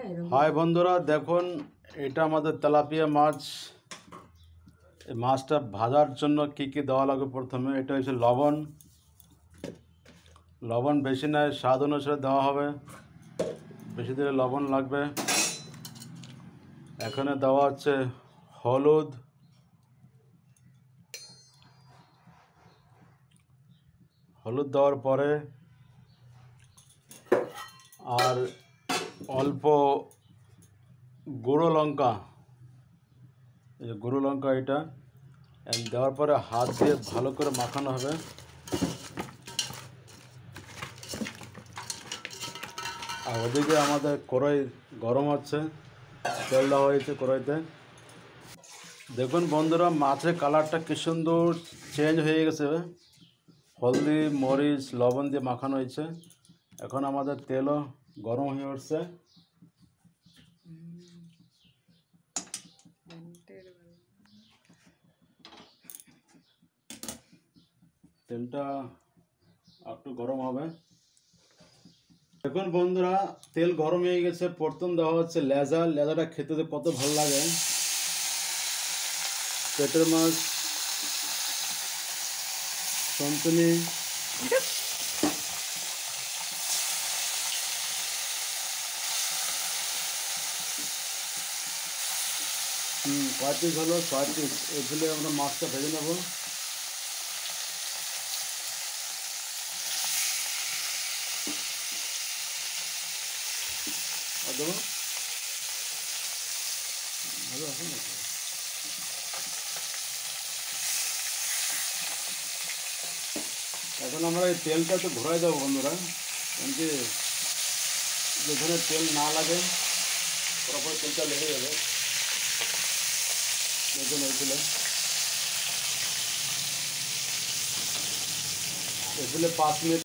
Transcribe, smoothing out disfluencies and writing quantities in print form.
High বন্ধুরা, দেখুন এটা আমাদের তেলাপিয়া মাছ। এই মাছটা ভাজার জন্য কি কি দেওয়া লাগবে? প্রথমে এটা হচ্ছে লবণ। লবণ বেশি নয়, স্বাদ অনুসারে দেওয়া হবে, বেশি দিলে লবণ লাগবে। এখানে দেওয়া হচ্ছে হলুদ, হলুদ দেওয়ার পরে আর অল্প গুঁড়ো লঙ্কা, এই যে গুঁড়ো লঙ্কা এটা দেওয়ার পরে হাত দিয়ে ভালো করে মাখানো হবে। আর ওদিকে আমাদের কড়াই গরম হচ্ছে, তেল দেওয়া হয়েছে কড়াইতে। দেখুন বন্ধুরা, মাছের কালারটা কি সুন্দর চেঞ্জ হয়ে গেছে। হলদি, মরিচ, লবণ দিয়ে মাখানো হয়েছে। এখন আমাদের তেলও গরম হয়ে উঠছে। তেলটা একটু গরম হবে। দেখুন বন্ধুরা, তেল গরম হয়ে গেছে। প্রথম দেওয়া হচ্ছে লেজা। লেজাটা খেতে কত ভালো লাগে। পেটের মাছ, সন্তনি, কয় পিস হলো? 6 পিস। এগুলো আমরা মাছটা ভেজে নেব। এখন আমরা এই তেলটা একটু ঘোরাই দেবো বন্ধুরা, কারণ কি যেখানে তেল না লাগে তারপরে তেলটা লেগে যাবে। দেখুন এগুলো 5 মিনিট